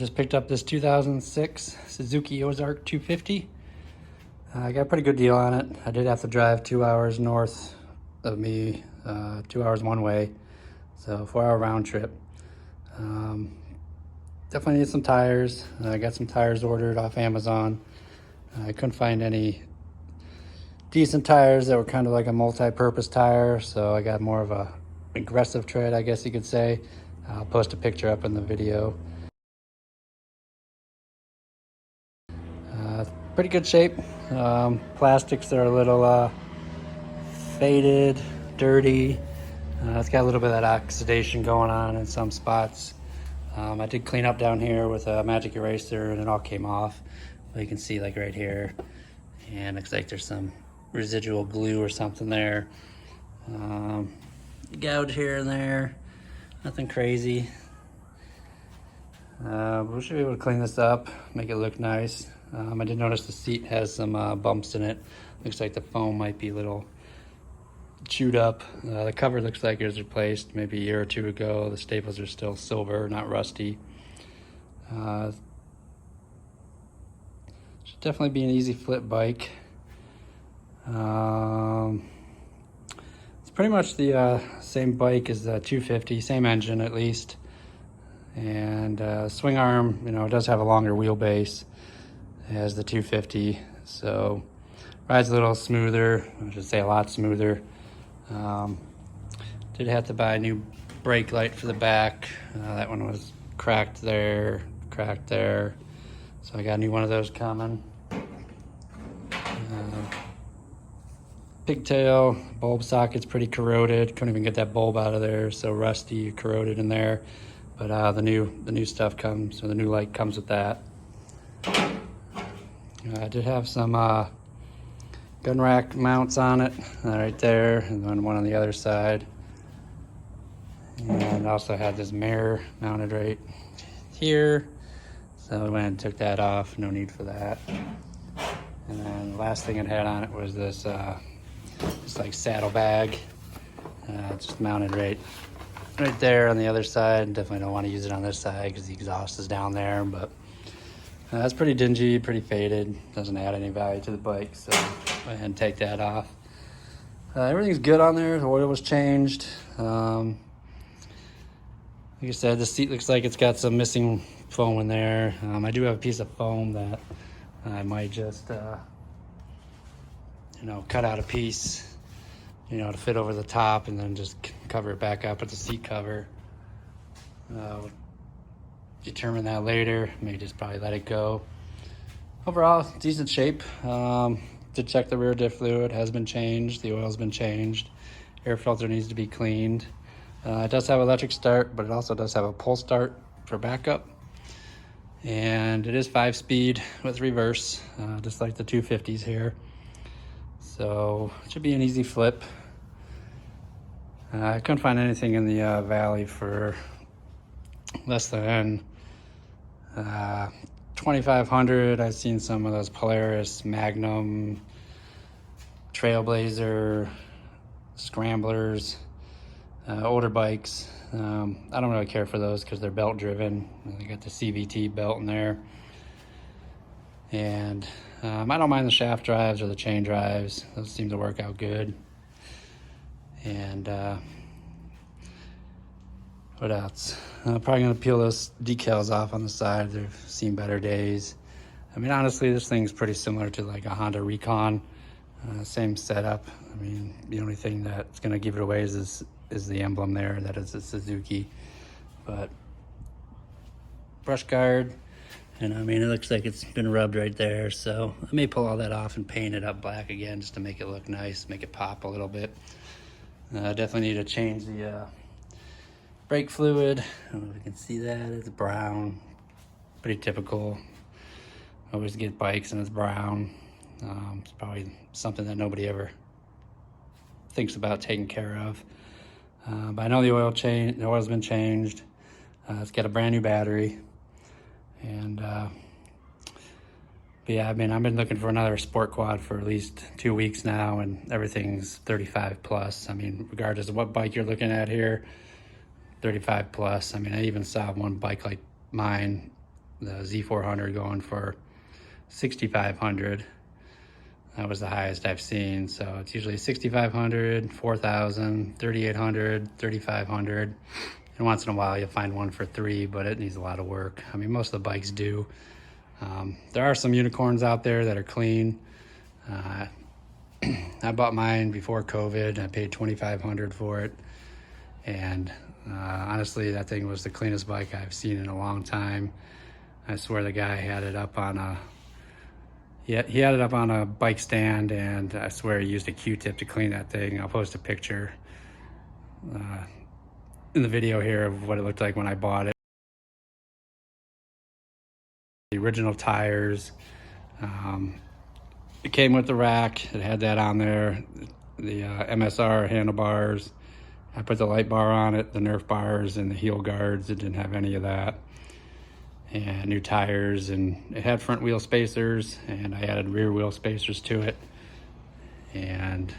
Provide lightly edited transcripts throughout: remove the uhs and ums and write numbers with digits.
Just picked up this 2006 Suzuki Ozark 250. I got a pretty good deal on it. I did have to drive 2 hours north of me, 2 hours one way, so 4-hour round trip. Definitely need some tires. I got some tires ordered off Amazon. I couldn't find any decent tires that were kind of like a multi-purpose tire, so I got more of a aggressive tread, I guess you could say. I'll post a picture up in the video. Pretty good shape. Plastics are a little faded, dirty. It's got a little bit of that oxidation going on in some spots. I did clean up down here with a magic eraser and it all came off. But you can see like right here, and looks like there's some residual glue or something there. Gouge here and there, nothing crazy. We should be able to clean this up, make it look nice. I did notice the seat has some bumps in it. Looks like the foam might be a little chewed up. The cover looks like it was replaced maybe a year or two ago. The staples are still silver, not rusty. Should definitely be an easy flip bike. It's pretty much the same bike as the 250, same engine at least. And swing arm, it does have a longer wheelbase as the 250, so rides a little smoother. I should say a lot smoother. Did have to buy a new brake light for the back. That one was cracked there, so I got a new one of those coming. Pigtail bulb socket's pretty corroded. Couldn't even get that bulb out of there, so rusty, corroded in there. But the new stuff comes, or the new light comes with that. I did have some gun rack mounts on it, right there, and then one on the other side. And also had this mirror mounted right here. So I went and took that off, no need for that. And then the last thing it had on it was this just like saddle bag, just mounted right there on the other side. Definitely don't want to use it on this side because the exhaust is down there, but it's pretty dingy, pretty faded, doesn't add any value to the bike, so go ahead and take that off. Everything's good on there. The oil was changed. Like I said, the seat looks like it's got some missing foam in there. I do have a piece of foam that I might just cut out a piece to fit over the top and then just cover it back up with the seat cover. Determine that later. Maybe just probably let it go. Overall, decent shape. Did check the rear diff fluid, has been changed. The oil's been changed. Air filter needs to be cleaned. It does have electric start, but it also does have a pull start for backup. And it is 5-speed with reverse, just like the 250s here. So it should be an easy flip. I couldn't find anything in the valley for less than 2,500. I've seen some of those Polaris, Magnum, Trailblazer, Scramblers, older bikes. I don't really care for those because they're belt driven. They got the CVT belt in there. And I don't mind the shaft drives or the chain drives. Those seem to work out good. And what else? I'm probably gonna peel those decals off on the side. They've seen better days. I mean, honestly, this thing's pretty similar to like a Honda Recon. Same setup. I mean, the only thing that's gonna give it away is the emblem there. That is a Suzuki. But brush guard, and I mean, it looks like it's been rubbed right there. So I may pull all that off and paint it up black again just to make it look nice, make it pop a little bit. Definitely need to change the brake fluid. I don't know if you can see that. It's brown. Pretty typical. Always get bikes and it's brown. It's probably something that nobody ever thinks about taking care of. But I know the oil's been changed. It's got a brand new battery. And but yeah, I mean, I've been looking for another sport quad for at least 2 weeks now, and everything's 35 plus. I mean, regardless of what bike you're looking at here, 35 plus. I mean, I even saw one bike like mine the Z400 going for 6,500. That was the highest I've seen. So it's usually 6,500, 4,000, 3,800, 3,500. And once in a while you'll find one for 3, but it needs a lot of work. I mean, most of the bikes do. There are some unicorns out there that are clean. I bought mine before COVID. I paid $2,500 for it. And honestly, that thing was the cleanest bike I've seen in a long time. I swear the guy had it up on a, he had it up on a bike stand, and I swear he used a Q-tip to clean that thing. I'll post a picture in the video here of what it looked like when I bought it. The original tires. It came with the rack. It had that on there. The MSR handlebars. I put the light bar on it, the Nerf bars, and the heel guards. It didn't have any of that. And new tires, and it had front wheel spacers, and I added rear wheel spacers to it. And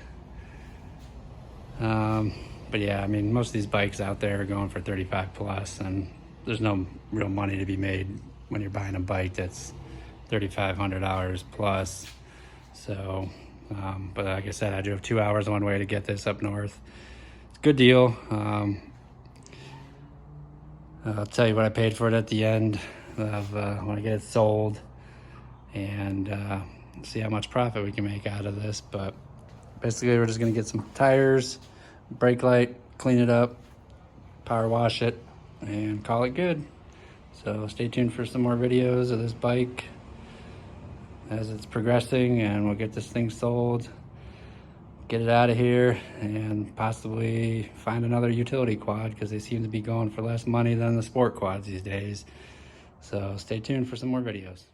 but yeah, I mean, most of these bikes out there are going for 35 plus, and there's no real money to be made when you're buying a bike that's $3,500 plus. So but like I said, I drove 2 hours one way to get this up north. It's a good deal. I'll tell you what I paid for it at the end of when I get it sold, and see how much profit we can make out of this. But basically we're just gonna get some tires, brake light, clean it up, power wash it, and call it good. So stay tuned for some more videos of this bike as it's progressing, and we'll get this thing sold, get it out of here, and possibly find another utility quad, because they seem to be going for less money than the sport quads these days. So stay tuned for some more videos.